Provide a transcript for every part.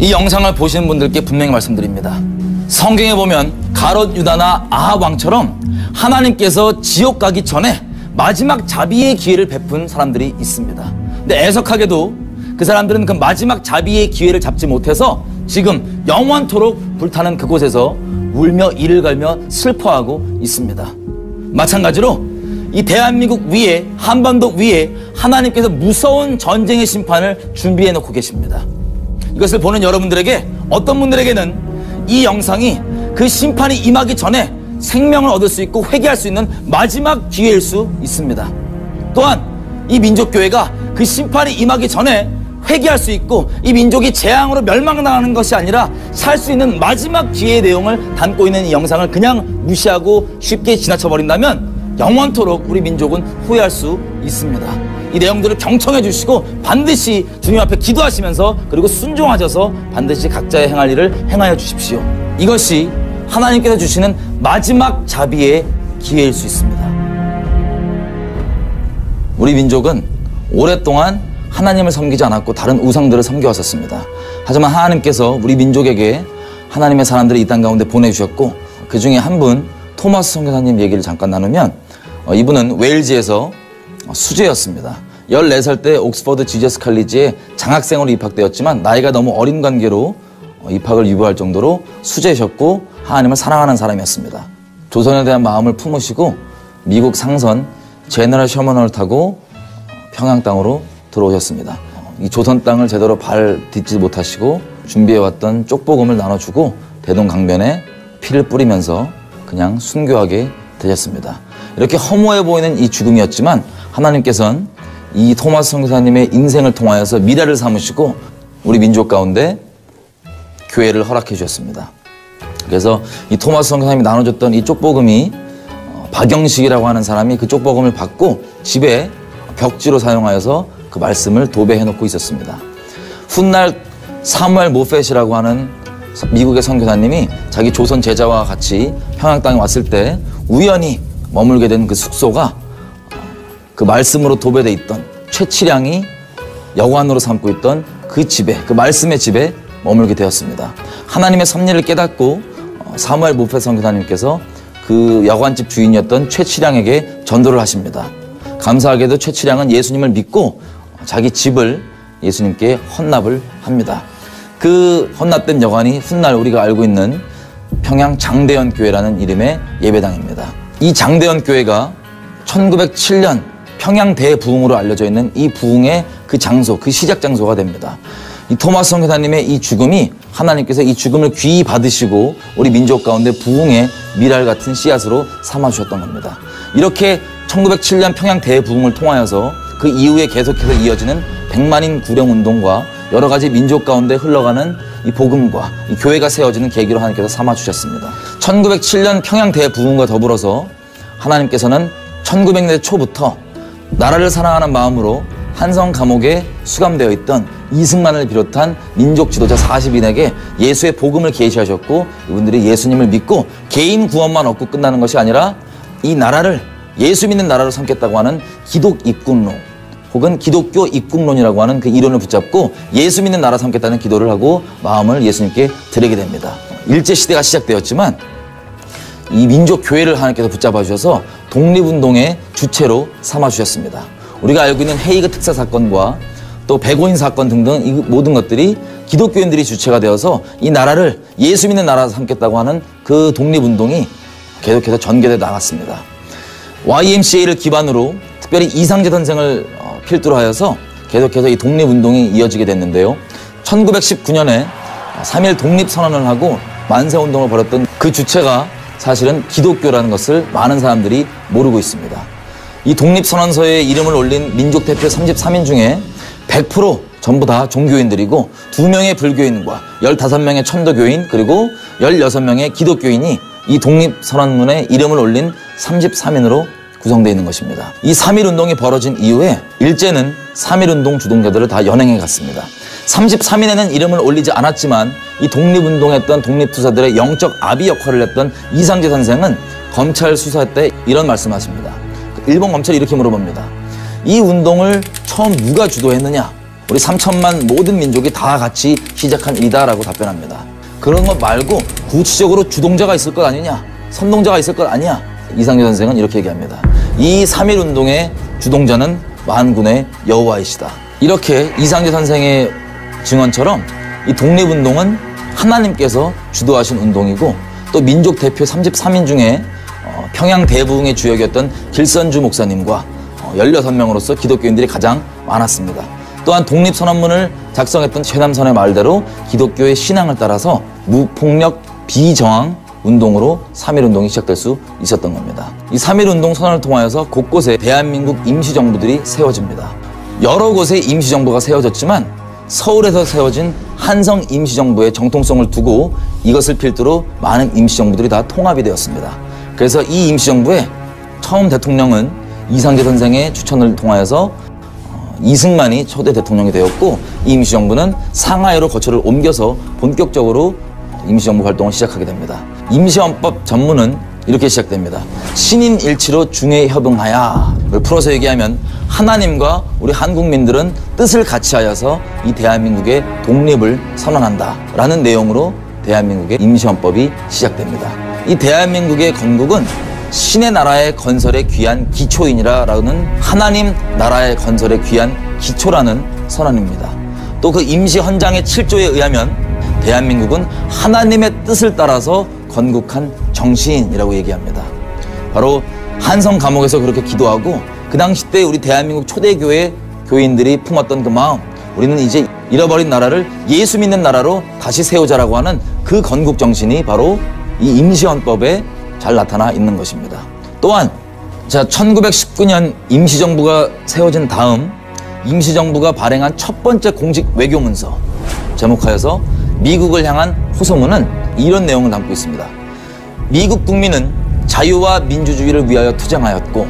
이 영상을 보시는 분들께 분명히 말씀드립니다. 성경에 보면 가롯 유다나 아합 왕처럼 하나님께서 지옥 가기 전에 마지막 자비의 기회를 베푼 사람들이 있습니다. 근데 애석하게도 그 사람들은 그 마지막 자비의 기회를 잡지 못해서 지금 영원토록 불타는 그곳에서 울며 이를 갈며 슬퍼하고 있습니다. 마찬가지로 이 대한민국 위에, 한반도 위에 하나님께서 무서운 전쟁의 심판을 준비해 놓고 계십니다. 이것을 보는 여러분들에게, 어떤 분들에게는 이 영상이 그 심판이 임하기 전에 생명을 얻을 수 있고 회개할 수 있는 마지막 기회일 수 있습니다. 또한 이 민족교회가 그 심판이 임하기 전에 회개할 수 있고 이 민족이 재앙으로 멸망당하는 것이 아니라 살 수 있는 마지막 기회의 내용을 담고 있는 이 영상을 그냥 무시하고 쉽게 지나쳐버린다면 영원토록 우리 민족은 후회할 수 있습니다. 이 내용들을 경청해 주시고 반드시 주님 앞에 기도하시면서 그리고 순종하셔서 반드시 각자의 행할 일을 행하여 주십시오. 이것이 하나님께서 주시는 마지막 자비의 기회일 수 있습니다. 우리 민족은 오랫동안 하나님을 섬기지 않았고 다른 우상들을 섬겨왔었습니다. 하지만 하나님께서 우리 민족에게 하나님의 사람들을 이 땅 가운데 보내주셨고, 그 중에 한 분 토마스 선교사님 얘기를 잠깐 나누면, 이분은 웨일즈에서 수재였습니다. 14살 때 옥스퍼드 지저스 칼리지에 장학생으로 입학되었지만 나이가 너무 어린 관계로 입학을 유보할 정도로 수재셨고 하나님을 사랑하는 사람이었습니다. 조선에 대한 마음을 품으시고 미국 상선 제너럴 셔먼을 타고 평양 땅으로 들어오셨습니다. 이 조선 땅을 제대로 발 딛지 못하시고 준비해왔던 쪽복음을 나눠주고 대동강변에 피를 뿌리면서 그냥 순교하게 되셨습니다. 이렇게 허무해 보이는 이 죽음이었지만 하나님께서는 이 토마스 선교사님의 인생을 통하여서 미래를 삼으시고 우리 민족 가운데 교회를 허락해 주셨습니다. 그래서 이 토마스 선교사님이 나눠줬던 이 쪽복음이 박영식이라고 하는 사람이 그 쪽복음을 받고 집에 벽지로 사용하여서 그 말씀을 도배해 놓고 있었습니다. 훗날 사무엘 모펫이라고 하는 미국의 선교사님이 자기 조선 제자와 같이 평양 땅에 왔을 때 우연히 머물게 된 그 숙소가 그 말씀으로 도배돼 있던 최치량이 여관으로 삼고 있던 그 집에, 그 말씀의 집에 머물게 되었습니다. 하나님의 섭리를 깨닫고 사무엘 모펫 선교사님께서 그 여관집 주인이었던 최치량에게 전도를 하십니다. 감사하게도 최치량은 예수님을 믿고 자기 집을 예수님께 헌납을 합니다. 그 헌납된 여관이 훗날 우리가 알고 있는 평양 장대현 교회라는 이름의 예배당입니다. 이 장대현 교회가 1907년 평양 대부흥으로 알려져 있는 이 부흥의 그 장소, 그 시작 장소가 됩니다. 이 토마스 선교사님의 이 죽음이 하나님께서 이 죽음을 귀히 받으시고 우리 민족 가운데 부흥의 미랄 같은 씨앗으로 삼아주셨던 겁니다. 이렇게 1907년 평양 대부흥을 통하여서 그 이후에 계속해서 이어지는 백만인 구령운동과 여러 가지 민족 가운데 흘러가는 이 복음과 이 교회가 세워지는 계기로 하나님께서 삼아주셨습니다. 1907년 평양 대부흥과 더불어서 하나님께서는 1900년대 초부터 나라를 사랑하는 마음으로 한성 감옥에 수감되어 있던 이승만을 비롯한 민족 지도자 40인에게 예수의 복음을 계시하셨고 이분들이 예수님을 믿고 개인 구원만 얻고 끝나는 것이 아니라 이 나라를 예수 믿는 나라로 삼겠다고 하는 기독 입국론 혹은 기독교 입국론이라고 하는 그 이론을 붙잡고 예수 믿는 나라 삼겠다는 기도를 하고 마음을 예수님께 드리게 됩니다. 일제시대가 시작되었지만 이 민족교회를 하나님께서 붙잡아 주셔서 독립운동의 주체로 삼아주셨습니다. 우리가 알고 있는 헤이그 특사 사건과 또 백오인 사건 등등 이 모든 것들이 기독교인들이 주체가 되어서 이 나라를 예수 믿는 나라로 삼겠다고 하는 그 독립운동이 계속해서 전개되어 나갔습니다. YMCA를 기반으로 특별히 이상재 선생을 필두로 하여서 계속해서 이 독립운동이 이어지게 됐는데요. 1919년에 3.1 독립선언을 하고 만세운동을 벌였던 그 주체가 사실은 기독교라는 것을 많은 사람들이 모르고 있습니다. 이 독립선언서에 이름을 올린 민족대표 33인 중에 100% 전부 다 종교인들이고 2명의 불교인과 15명의 천도교인 그리고 16명의 기독교인이 이 독립선언문에 이름을 올린 33인으로 구성되어 있는 것입니다. 이 3.1운동이 벌어진 이후에 일제는 3.1운동 주동자들을 다 연행해 갔습니다. 33인에는 이름을 올리지 않았지만 이 독립운동했던 독립투사들의 영적 아비 역할을 했던 이상재 선생은 검찰 수사 때 이런 말씀하십니다. 일본 검찰이 이렇게 물어봅니다. 이 운동을 처음 누가 주도했느냐 우리 3천만 모든 민족이 다 같이 시작한 일이다라고 답변합니다. 그런 것 말고 구체적으로 주동자가 있을 것 아니냐, 선동자가 있을 것 아니냐. 이상재 선생은 이렇게 얘기합니다. 이 3.1운동의 주동자는 만군의 여호와이시다. 이렇게 이상재 선생의 증언처럼 이 독립운동은 하나님께서 주도하신 운동이고, 또 민족 대표 33인 중에 평양 대부흥의 주역이었던 길선주 목사님과 16명으로서 기독교인들이 가장 많았습니다. 또한 독립선언문을 작성했던 최남선의 말대로 기독교의 신앙을 따라서 무폭력 비저항 운동으로 3.1운동이 시작될 수 있었던 겁니다. 이 3.1운동 선언을 통하여서 곳곳에 대한민국 임시정부들이 세워집니다. 여러 곳에 임시정부가 세워졌지만 서울에서 세워진 한성 임시정부의 정통성을 두고 이것을 필두로 많은 임시정부들이 다 통합이 되었습니다. 그래서 이 임시정부의 처음 대통령은 이상재 선생의 추천을 통하여서 이승만이 초대 대통령이 되었고, 이 임시정부는 상하이로 거처를 옮겨서 본격적으로 임시정부 활동을 시작하게 됩니다. 임시헌법 전문은 이렇게 시작됩니다. 신인일치로 중회협응하야. 이걸 풀어서 얘기하면 하나님과 우리 한국민들은 뜻을 같이하여서 이 대한민국의 독립을 선언한다 라는 내용으로 대한민국의 임시헌법이 시작됩니다. 이 대한민국의 건국은 신의 나라의 건설에 귀한 기초이니라라는 하나님 나라의 건설에 귀한 기초라는 선언입니다. 또 그 임시헌장의 7조에 의하면 대한민국은 하나님의 뜻을 따라서 건국한 정신이라고 얘기합니다. 바로 한성 감옥에서 그렇게 기도하고, 그 당시 때 우리 대한민국 초대교회 교인들이 품었던 그 마음, 우리는 이제 잃어버린 나라를 예수 믿는 나라로 다시 세우자라고 하는 그 건국 정신이 바로 이 임시헌법에 잘 나타나 있는 것입니다. 또한 1919년 임시정부가 세워진 다음 임시정부가 발행한 첫 번째 공식 외교문서, 제목하여서 미국을 향한 호소문은 이런 내용을 담고 있습니다. 미국 국민은 자유와 민주주의를 위하여 투쟁하였고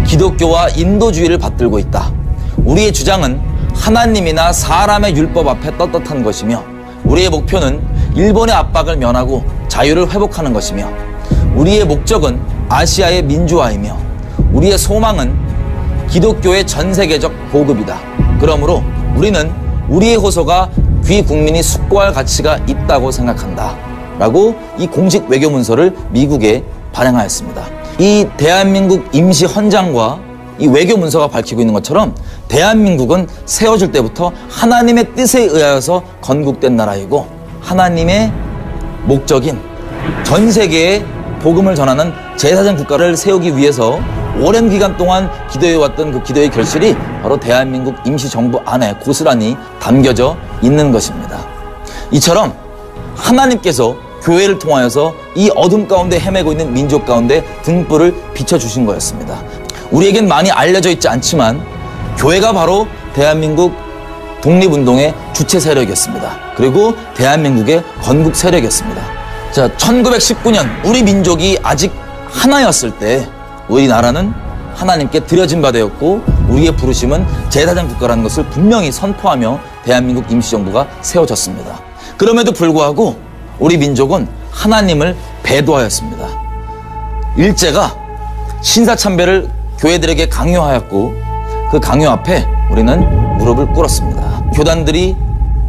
기독교와 인도주의를 받들고 있다. 우리의 주장은 하나님이나 사람의 율법 앞에 떳떳한 것이며, 우리의 목표는 일본의 압박을 면하고 자유를 회복하는 것이며, 우리의 목적은 아시아의 민주화이며, 우리의 소망은 기독교의 전 세계적 보급이다. 그러므로 우리는 우리의 호소가 귀 국민이 숙고할 가치가 있다고 생각한다 라고 이 공식 외교문서를 미국에 발행하였습니다. 이 대한민국 임시헌장과 이 외교문서가 밝히고 있는 것처럼 대한민국은 세워질 때부터 하나님의 뜻에 의하여서 건국된 나라이고, 하나님의 목적인 전 세계에 복음을 전하는 제사장 국가를 세우기 위해서 오랜 기간 동안 기도해왔던 그 기도의 결실이 바로 대한민국 임시정부 안에 고스란히 담겨져 있는 것입니다. 이처럼 하나님께서 교회를 통하여서 이 어둠 가운데 헤매고 있는 민족 가운데 등불을 비춰주신 거였습니다. 우리에겐 많이 알려져 있지 않지만 교회가 바로 대한민국 독립운동의 주체 세력이었습니다. 그리고 대한민국의 건국 세력이었습니다. 1919년 우리 민족이 아직 하나였을 때 우리나라는 하나님께 드려진 바 되었고, 우리의 부르심은 제사장 국가라는 것을 분명히 선포하며 대한민국 임시정부가 세워졌습니다. 그럼에도 불구하고 우리 민족은 하나님을 배도하였습니다. 일제가 신사참배를 교회들에게 강요하였고, 그 강요 앞에 우리는 무릎을 꿇었습니다. 교단들이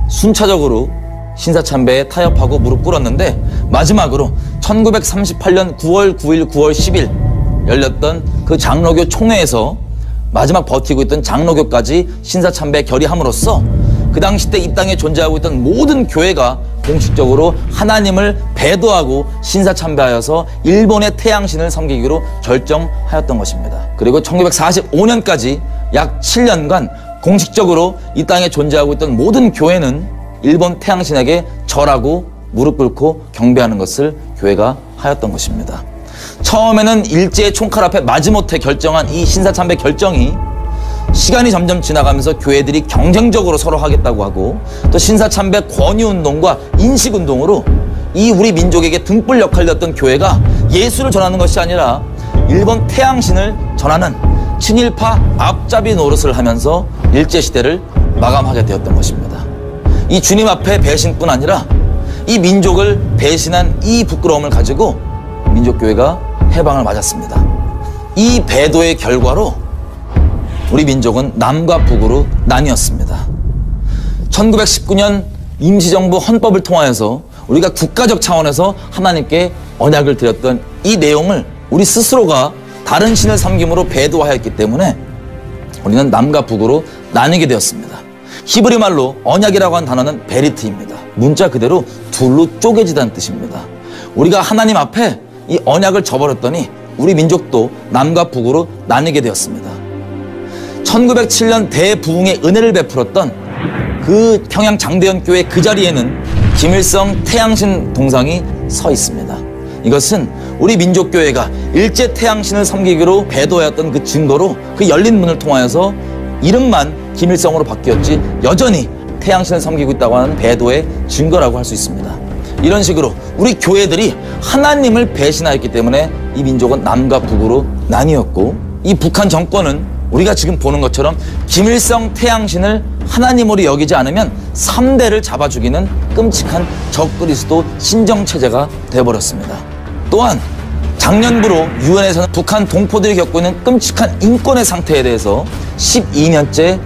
순차적으로 신사참배에 타협하고 무릎 꿇었는데, 마지막으로 1938년 9월 9일, 9월 10일 열렸던 그 장로교 총회에서 마지막 버티고 있던 장로교까지 신사참배에 결의함으로써 그 당시 때 이 땅에 존재하고 있던 모든 교회가 공식적으로 하나님을 배도하고 신사참배하여서 일본의 태양신을 섬기기로 결정하였던 것입니다. 그리고 1945년까지 약 7년간 공식적으로 이 땅에 존재하고 있던 모든 교회는 일본 태양신에게 절하고 무릎 꿇고 경배하는 것을 교회가 하였던 것입니다. 처음에는 일제의 총칼 앞에 마지못해 결정한 이 신사참배 결정이 시간이 점점 지나가면서 교회들이 경쟁적으로 서로 하겠다고 하고, 또 신사참배 권유운동과 인식운동으로 이 우리 민족에게 등불 역할이었던 교회가 예수를 전하는 것이 아니라 일본 태양신을 전하는 친일파 앞잡이 노릇을 하면서 일제시대를 마감하게 되었던 것입니다. 이 주님 앞에 배신뿐 아니라 이 민족을 배신한 이 부끄러움을 가지고 민족교회가 해방을 맞았습니다. 이 배도의 결과로 우리 민족은 남과 북으로 나뉘었습니다. 1919년 임시정부 헌법을 통하여서 우리가 국가적 차원에서 하나님께 언약을 드렸던 이 내용을 우리 스스로가 다른 신을 섬김으로 배도하였기 때문에 우리는 남과 북으로 나뉘게 되었습니다. 히브리 말로 언약이라고 하는 단어는 베리트입니다. 문자 그대로 둘로 쪼개지다는 뜻입니다. 우리가 하나님 앞에 이 언약을 저버렸더니 우리 민족도 남과 북으로 나뉘게 되었습니다. 1907년 대부흥의 은혜를 베풀었던 그 평양 장대현 교회 그 자리에는 김일성 태양신 동상이 서 있습니다. 이것은 우리 민족교회가 일제 태양신을 섬기기로 배도하였던 그 증거로 그 열린 문을 통하여서 이름만 김일성으로 바뀌었지 여전히 태양신을 섬기고 있다고 하는 배도의 증거라고 할 수 있습니다. 이런 식으로 우리 교회들이 하나님을 배신하였기 때문에 이 민족은 남과 북으로 나뉘었고, 이 북한 정권은 우리가 지금 보는 것처럼 김일성 태양신을 하나님으로 여기지 않으면 3대를 잡아 죽이는 끔찍한 적그리스도 신정체제가 되어버렸습니다. 또한 작년부로 유엔에서는 북한 동포들이 겪고 있는 끔찍한 인권의 상태에 대해서 12년째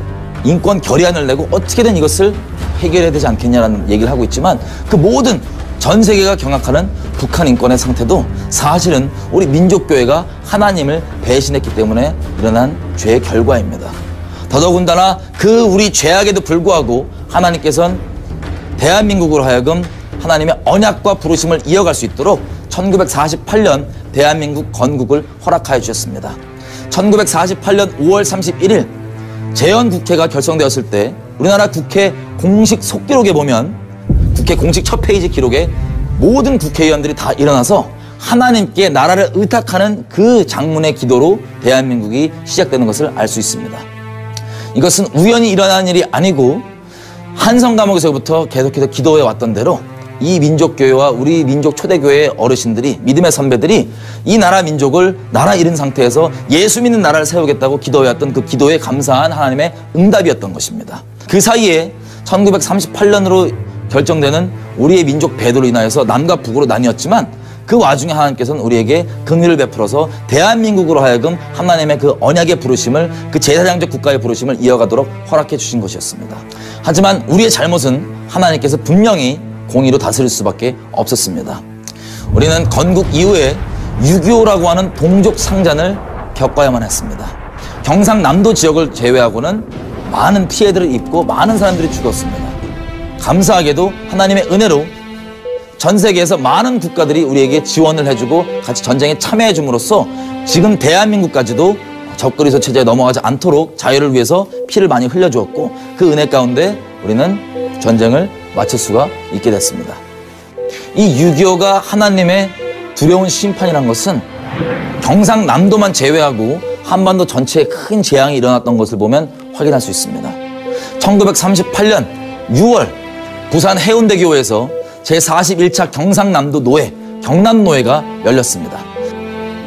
인권 결의안을 내고 어떻게든 이것을 해결해야 되지 않겠냐라는 얘기를 하고 있지만, 그 모든 전 세계가 경악하는 북한 인권의 상태도 사실은 우리 민족교회가 하나님을 배신했기 때문에 일어난 죄의 결과입니다. 더더군다나 그 우리 죄악에도 불구하고 하나님께서는 대한민국으로 하여금 하나님의 언약과 부르심을 이어갈 수 있도록 1948년 대한민국 건국을 허락하여 주셨습니다. 1948년 5월 31일 재헌국회가 결성되었을 때 우리나라 국회 공식 속기록에 보면, 국회 공식 첫 페이지 기록에 모든 국회의원들이 다 일어나서 하나님께 나라를 의탁하는 그 장문의 기도로 대한민국이 시작되는 것을 알 수 있습니다. 이것은 우연히 일어난 일이 아니고 한성 감옥에서부터 계속해서 기도해 왔던 대로 이 민족교회와 우리 민족 초대교회의 어르신들이, 믿음의 선배들이 이 나라 민족을 나라 잃은 상태에서 예수 믿는 나라를 세우겠다고 기도해왔던 그 기도에 감사한 하나님의 응답이었던 것입니다. 그 사이에 1938년으로 결정되는 우리의 민족 배도로 인하여서 남과 북으로 나뉘었지만, 그 와중에 하나님께서는 우리에게 긍휼을 베풀어서 대한민국으로 하여금 하나님의 그 언약의 부르심을, 그 제사장적 국가의 부르심을 이어가도록 허락해 주신 것이었습니다. 하지만 우리의 잘못은 하나님께서 분명히 공의로 다스릴 수밖에 없었습니다. 우리는 건국 이후에 6.25라고 하는 동족 상잔을 겪어야만 했습니다. 경상남도 지역을 제외하고는 많은 피해들을 입고 많은 사람들이 죽었습니다. 감사하게도 하나님의 은혜로 전 세계에서 많은 국가들이 우리에게 지원을 해주고 같이 전쟁에 참여해 줌으로써 지금 대한민국까지도 적그리스도 체제에 넘어가지 않도록 자유를 위해서 피를 많이 흘려주었고, 그 은혜 가운데 우리는 전쟁을 마칠 수가 있게 됐습니다. 이 6.25가 하나님의 두려운 심판이란 것은 경상남도만 제외하고 한반도 전체에 큰 재앙이 일어났던 것을 보면 확인할 수 있습니다. 1938년 6월 부산 해운대교회에서 제41차 경상남도 노회, 경남노회가 열렸습니다.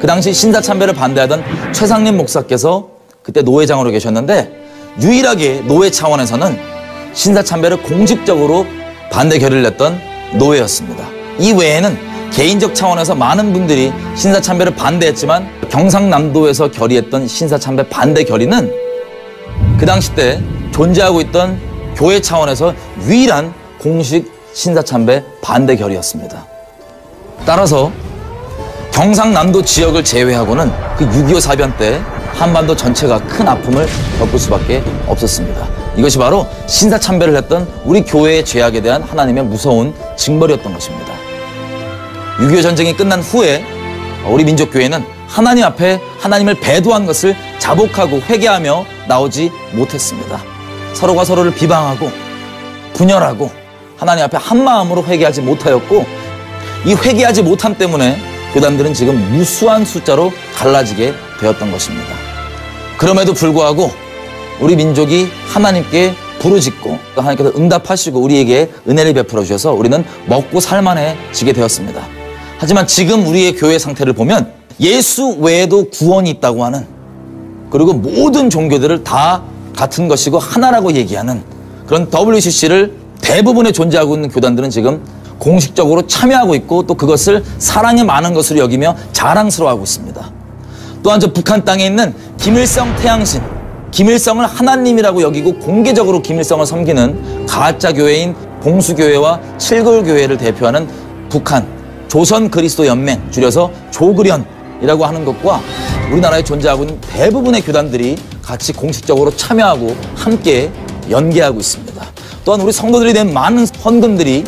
그 당시 신사참배를 반대하던 최상림 목사께서 그때 노회장으로 계셨는데, 유일하게 노회 차원에서는 신사참배를 공식적으로 반대 결의를 냈던 노회였습니다. 이 외에는 개인적 차원에서 많은 분들이 신사참배를 반대했지만, 경상남도에서 결의했던 신사참배 반대 결의는 그 당시 때 존재하고 있던 교회 차원에서 유일한 공식 신사참배 반대 결의였습니다. 따라서 경상남도 지역을 제외하고는 그 6.25 사변 때 한반도 전체가 큰 아픔을 겪을 수밖에 없었습니다. 이것이 바로 신사참배를 했던 우리 교회의 죄악에 대한 하나님의 무서운 징벌이었던 것입니다. 6.25 전쟁이 끝난 후에 우리 민족교회는 하나님 앞에 하나님을 배도한 것을 자복하고 회개하며 나오지 못했습니다. 서로가 서로를 비방하고 분열하고 하나님 앞에 한마음으로 회개하지 못하였고, 이 회개하지 못함 때문에 교단들은 지금 무수한 숫자로 갈라지게 되었던 것입니다. 그럼에도 불구하고 우리 민족이 하나님께 부르짖고 하나님께서 응답하시고 우리에게 은혜를 베풀어 주셔서 우리는 먹고 살만해지게 되었습니다. 하지만 지금 우리의 교회 상태를 보면 예수 외에도 구원이 있다고 하는, 그리고 모든 종교들을 다 같은 것이고 하나라고 얘기하는 그런 WCC를 대부분의 존재하고 있는 교단들은 지금 공식적으로 참여하고 있고, 또 그것을 사랑의 많은 것으로 여기며 자랑스러워하고 있습니다. 또한 저 북한 땅에 있는 김일성 태양신, 김일성을 하나님이라고 여기고 공개적으로 김일성을 섬기는 가짜 교회인 봉수교회와 칠골교회를 대표하는 북한 조선 그리스도 연맹, 줄여서 조그련이라고 하는 것과 우리나라에 존재하고 있는 대부분의 교단들이 같이 공식적으로 참여하고 함께 연계하고 있습니다. 또한 우리 성도들이 낸 많은 헌금들이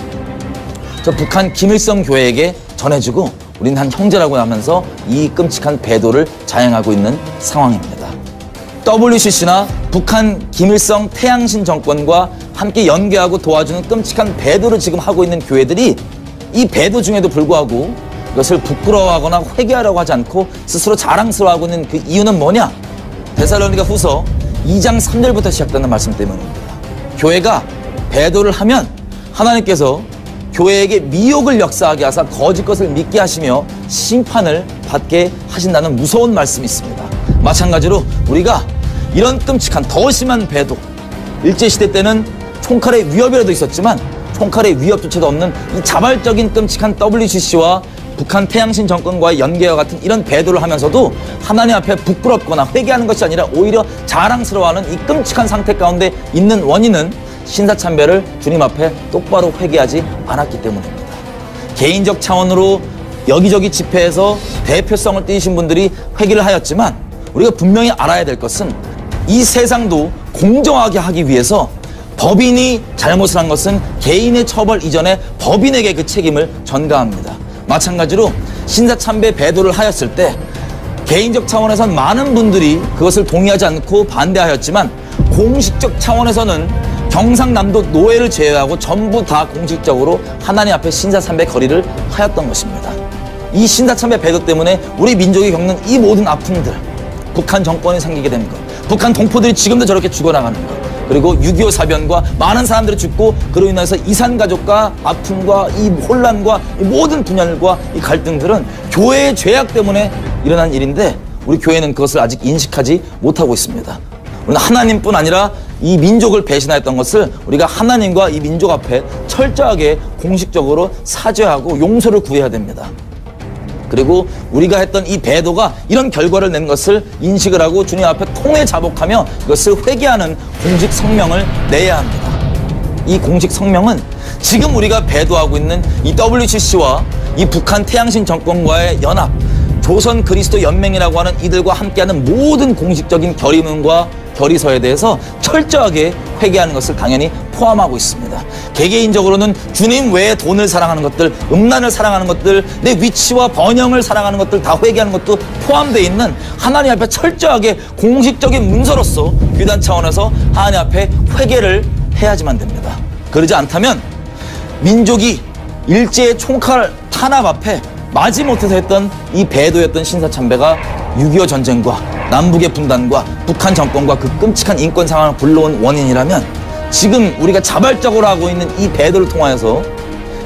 저 북한 김일성 교회에게 전해지고 우리는 한 형제라고 하면서 이 끔찍한 배도를 자행하고 있는 상황입니다. WCC나 북한 김일성 태양신 정권과 함께 연계하고 도와주는 끔찍한 배도를 지금 하고 있는 교회들이 이 배도 중에도 불구하고 이것을 부끄러워하거나 회개하려고 하지 않고 스스로 자랑스러워하고 있는 그 이유는 뭐냐? 데살로니가 후서 2장 3절부터 시작되는 말씀 때문입니다. 교회가 배도를 하면 하나님께서 교회에게 미혹을 역사하게 하사 거짓 것을 믿게 하시며 심판을 받게 하신다는 무서운 말씀이 있습니다. 마찬가지로 우리가 이런 끔찍한 더 심한 배도, 일제시대 때는 총칼의 위협이라도 있었지만 총칼의 위협조차도 없는 이 자발적인 끔찍한 WCC와 북한 태양신 정권과의 연계와 같은 이런 배도를 하면서도 하나님 앞에 부끄럽거나 회개하는 것이 아니라 오히려 자랑스러워하는 이 끔찍한 상태 가운데 있는 원인은 신사참배를 주님 앞에 똑바로 회개하지 않았기 때문입니다. 개인적 차원으로 여기저기 집회에서 대표성을 띠신 분들이 회개를 하였지만 우리가 분명히 알아야 될 것은 이 세상도 공정하게 하기 위해서 법인이 잘못을 한 것은 개인의 처벌 이전에 법인에게 그 책임을 전가합니다. 마찬가지로 신사참배 배도를 하였을 때 개인적 차원에선 많은 분들이 그것을 동의하지 않고 반대하였지만 공식적 차원에서는 경상남도 노예를 제외하고 전부 다 공식적으로 하나님 앞에 신사참배 거리를 하였던 것입니다. 이 신사참배 배도 때문에 우리 민족이 겪는 이 모든 아픔들, 북한 정권이 생기게 된 것, 북한 동포들이 지금도 저렇게 죽어나가는 것, 그리고 6.25 사변과 많은 사람들이 죽고 그로 인해서 이산가족과 아픔과 이 혼란과 이 모든 분열과 이 갈등들은 교회의 죄악 때문에 일어난 일인데 우리 교회는 그것을 아직 인식하지 못하고 있습니다. 우리는 하나님뿐 아니라 이 민족을 배신하였던 것을 우리가 하나님과 이 민족 앞에 철저하게 공식적으로 사죄하고 용서를 구해야 됩니다. 그리고 우리가 했던 이 배도가 이런 결과를 낸 것을 인식을 하고 주님 앞에 통회 자복하며 이것을 회개하는 공식 성명을 내야 합니다. 이 공식 성명은 지금 우리가 배도하고 있는 이 WCC와 이 북한 태양신 정권과의 연합, 조선 그리스도 연맹이라고 하는 이들과 함께하는 모든 공식적인 결의문과 결의서에 대해서 철저하게 회개하는 것을 당연히 포함하고 있습니다. 개개인적으로는 주님 외에 돈을 사랑하는 것들, 음란을 사랑하는 것들, 내 위치와 번영을 사랑하는 것들 다 회개하는 것도 포함되어 있는 하나님 앞에 철저하게 공식적인 문서로서 교단 차원에서 하나님 앞에 회개를 해야지만 됩니다. 그러지 않다면 민족이 일제의 총칼 탄압 앞에 마지못해서 했던 이 배도였던 신사참배가 6.25 전쟁과 남북의 분단과 북한 정권과 그 끔찍한 인권 상황을 불러온 원인이라면 지금 우리가 자발적으로 하고 있는 이 배도를 통하여서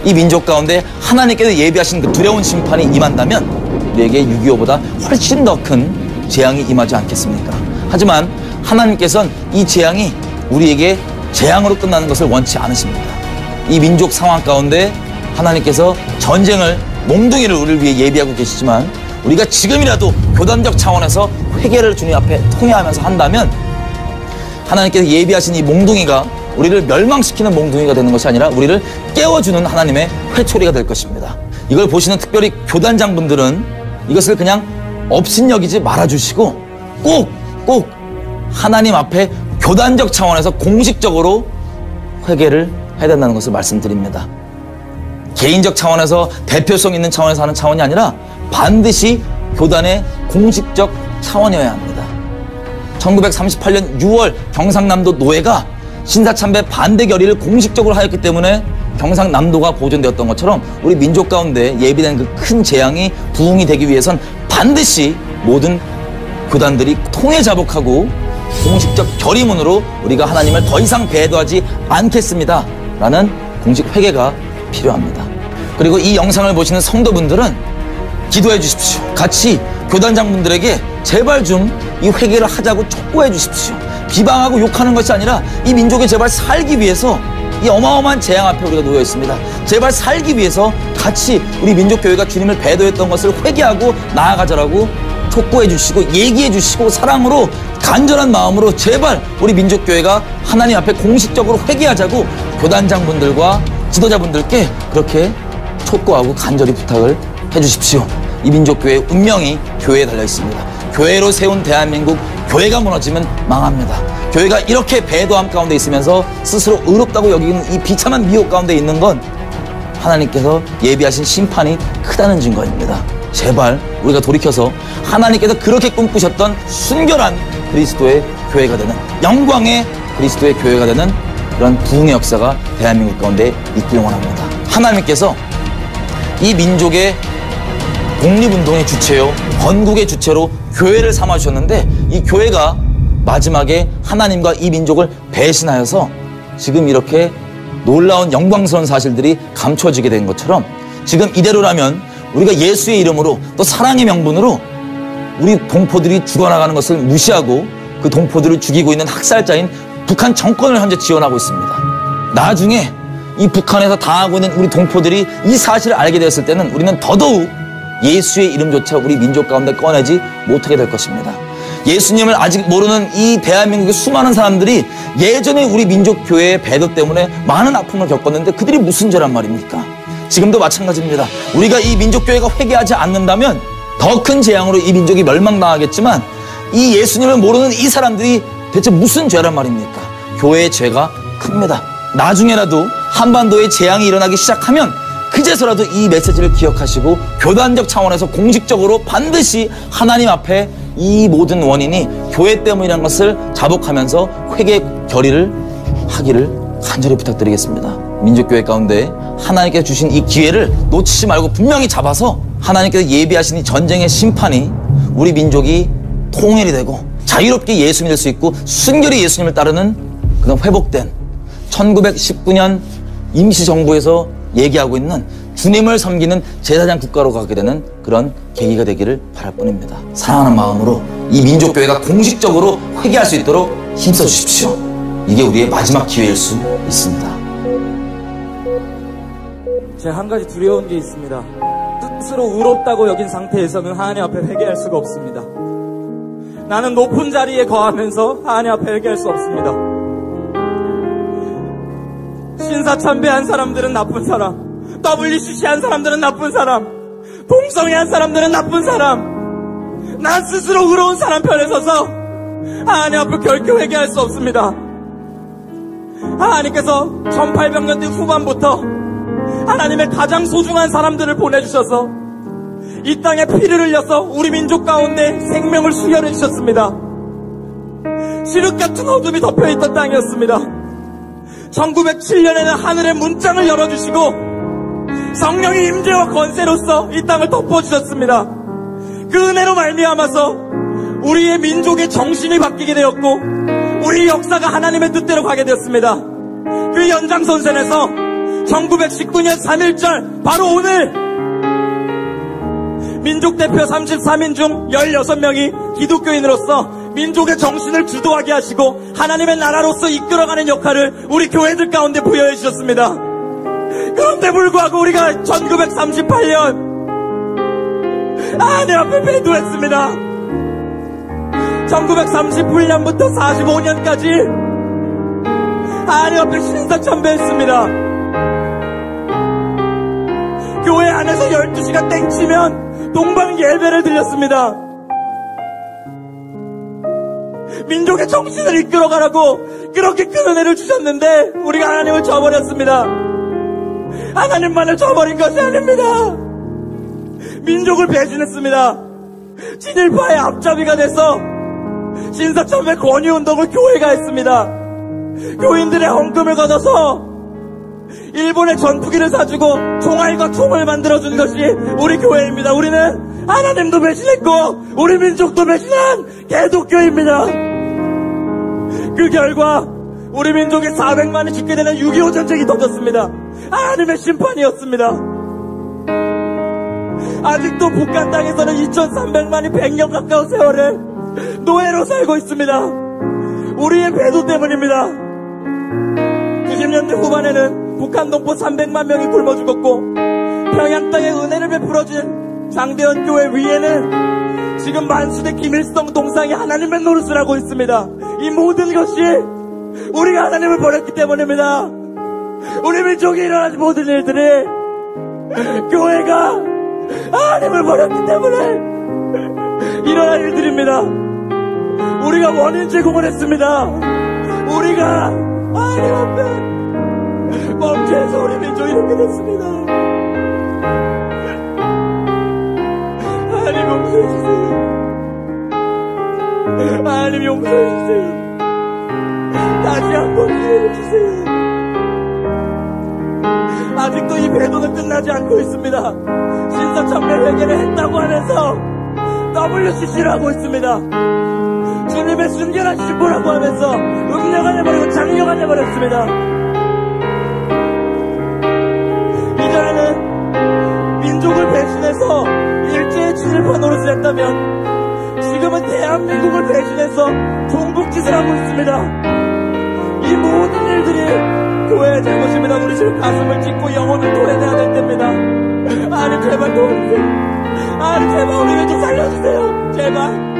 이 민족 가운데 하나님께서 예비하신 그 두려운 심판이 임한다면 우리에게 6.25보다 훨씬 더 큰 재앙이 임하지 않겠습니까? 하지만 하나님께서는 이 재앙이 우리에게 재앙으로 끝나는 것을 원치 않으십니다. 이 민족 상황 가운데 하나님께서 전쟁을 몽둥이를 우리를 위해 예비하고 계시지만 우리가 지금이라도 교단적 차원에서 회개를 주님 앞에 통회하면서 한다면 하나님께서 예비하신 이 몽둥이가 우리를 멸망시키는 몽둥이가 되는 것이 아니라 우리를 깨워주는 하나님의 회초리가 될 것입니다. 이걸 보시는 특별히 교단장분들은 이것을 그냥 업신여기지 말아주시고 꼭 하나님 앞에 교단적 차원에서 공식적으로 회개를 해야 된다는 것을 말씀드립니다. 개인적 차원에서 대표성 있는 차원에서 하는 차원이 아니라 반드시 교단의 공식적 차원이어야 합니다. 1938년 6월 경상남도 노예가 신사참배 반대 결의를 공식적으로 하였기 때문에 경상남도가 보존되었던 것처럼 우리 민족 가운데 예비된 그 큰 재앙이 부흥이 되기 위해선 반드시 모든 교단들이 통회 자복하고 공식적 결의문으로 우리가 하나님을 더 이상 배도하지 않겠습니다 라는 공식 회개가 필요합니다. 그리고 이 영상을 보시는 성도분들은 기도해 주십시오. 같이 교단장분들에게 제발 좀 이 회개를 하자고 촉구해 주십시오. 비방하고 욕하는 것이 아니라 이 민족이 제발 살기 위해서 이 어마어마한 재앙 앞에 우리가 놓여 있습니다. 제발 살기 위해서 같이 우리 민족교회가 주님을 배도했던 것을 회개하고 나아가자라고 촉구해 주시고 얘기해 주시고 사랑으로 간절한 마음으로 제발 우리 민족교회가 하나님 앞에 공식적으로 회개하자고 교단장분들과 지도자분들께 그렇게 촉구하고 간절히 부탁을 해주십시오. 이 민족교회의 운명이 교회에 달려 있습니다. 교회로 세운 대한민국, 교회가 무너지면 망합니다. 교회가 이렇게 배도함 가운데 있으면서 스스로 의롭다고 여기는 이 비참한 미혹 가운데 있는 건 하나님께서 예비하신 심판이 크다는 증거입니다. 제발 우리가 돌이켜서 하나님께서 그렇게 꿈꾸셨던 순결한 그리스도의 교회가 되는, 영광의 그리스도의 교회가 되는 그런 부흥의 역사가 대한민국 가운데 있기를 원합니다. 하나님께서 이 민족의 독립운동의 주체요, 건국의 주체로 교회를 삼아주셨는데, 이 교회가 마지막에 하나님과 이 민족을 배신하여서 지금 이렇게 놀라운 영광스러운 사실들이 감춰지게 된 것처럼, 지금 이대로라면 우리가 예수의 이름으로 또 사랑의 명분으로 우리 동포들이 죽어나가는 것을 무시하고 그 동포들을 죽이고 있는 학살자인 북한 정권을 현재 지원하고 있습니다. 나중에 이 북한에서 당하고 있는 우리 동포들이 이 사실을 알게 되었을 때는 우리는 더더욱 예수의 이름조차 우리 민족 가운데 꺼내지 못하게 될 것입니다. 예수님을 아직 모르는 이 대한민국의 수많은 사람들이 예전에 우리 민족교회의 배도 때문에 많은 아픔을 겪었는데 그들이 무슨 죄란 말입니까? 지금도 마찬가지입니다. 우리가 이 민족교회가 회개하지 않는다면 더 큰 재앙으로 이 민족이 멸망당하겠지만, 이 예수님을 모르는 이 사람들이 대체 무슨 죄란 말입니까? 교회의 죄가 큽니다. 나중에라도 한반도에 재앙이 일어나기 시작하면 그제서라도 이 메시지를 기억하시고 교단적 차원에서 공식적으로 반드시 하나님 앞에 이 모든 원인이 교회 때문이라는 것을 자복하면서 회개 결의를 하기를 간절히 부탁드리겠습니다. 민족교회 가운데 하나님께서 주신 이 기회를 놓치지 말고 분명히 잡아서 하나님께서 예비하신 이 전쟁의 심판이 우리 민족이 통일이 되고 자유롭게 예수 믿을 수 있고 순결히 예수님을 따르는 그런 회복된 1919년 임시정부에서 얘기하고 있는 주님을 섬기는 제사장 국가로 가게 되는 그런 계기가 되기를 바랄 뿐입니다. 사랑하는 마음으로 이 민족교회가 공식적으로 회개할 수 있도록 힘써 주십시오. 이게 우리의 마지막 기회일 수 있습니다. 제가 한 가지 두려운 게 있습니다. 스스로 의롭다고 여긴 상태에서는 하나님 앞에 회개할 수가 없습니다. 나는 높은 자리에 거하면서 하나님 앞에 회개할 수 없습니다. 신사참배한 사람들은 나쁜 사람, WCC한 사람들은 나쁜 사람, 동성애한 사람들은 나쁜 사람, 난 스스로 의로운 사람 편에 서서 하나님 앞에 결코 회개할 수 없습니다. 하나님께서 1800년대 후반부터 하나님의 가장 소중한 사람들을 보내주셔서 이 땅에 피를 흘려서 우리 민족 가운데 생명을 수혈해 주셨습니다. 시륵 같은 어둠이 덮여있던 땅이었습니다. 1907년에는 하늘의 문장을 열어주시고 성령의 임재와 권세로서 이 땅을 덮어주셨습니다. 그 은혜로 말미암아서 우리의 민족의 정신이 바뀌게 되었고 우리 역사가 하나님의 뜻대로 가게 되었습니다. 그 연장선상에서 1919년 3.1절 바로 오늘 민족대표 33인 중 16명이 기독교인으로서 민족의 정신을 주도하게 하시고 하나님의 나라로서 이끌어가는 역할을 우리 교회들 가운데 부여해 주셨습니다. 그런데 불구하고 우리가 1938년 하나님 앞에 배도했습니다. 1938년부터 45년까지 하나님 앞에 신사참배했습니다. 교회 안에서 12시간 땡치면 동방 예배를 드렸습니다. 민족의 정신을 이끌어가라고 그렇게 큰 은혜를 주셨는데 우리가 하나님을 저버렸습니다. 하나님만을 저버린 것이 아닙니다. 민족을 배신했습니다. 친일파의 앞잡이가 돼서 신사참배 권위운동을 교회가 했습니다. 교인들의 헌금을 걷어서 일본의 전투기를 사주고 총알과 총을 만들어준 것이 우리 교회입니다. 우리는 하나님도 배신했고 우리 민족도 배신한 개독교입니다. 그 결과 우리 민족의 400만이 죽게 되는 6.25 전쟁이 터졌습니다. 하나님의 심판이었습니다. 아직도 북한 땅에서는 2,300만이 100년 가까운 세월을 노예로 살고 있습니다. 우리의 배도 때문입니다. 90년대 후반에는 북한 동포 300만 명이 굶어 죽었고 평양 땅에 은혜를 베풀어준 장대현 교회 위에는 지금 만수대 김일성 동상이 하나님의 노릇을 하고 있습니다. 이 모든 것이 우리가 하나님을 버렸기 때문입니다. 우리 민족이 일어나는 모든 일들이 교회가 하나님을 버렸기 때문에 일어난 일들입니다. 우리가 원인 제공을 했습니다. 우리가 하나님 앞에 범죄해서 우리 민족이 이렇게 됐습니다. 하나님 용서해주세요. 하나님 용서해주세요. 다시 한번 기회를 주세요. 아직도 이 배도는 끝나지 않고 있습니다. 신사참배 회개를 했다고 하면서 WCC를 하고 있습니다. 주님의 순결한 신부라고 하면서 음녀가 내버리고 장녀가 내버렸습니다. 이전에는 민족을 배신해서 일제의 친일파 노릇을 했다면 지금은 대한민국을 배신해서 종북짓을 하고 있습니다. 이 모든 일들이 교회의 잘못입니다. 우리 지금 가슴을 찢고 영혼을 토해내야 될 때입니다. 하나님 제발 도와주세요. 하나님 제발 우리 민족 살려주세요. 제발.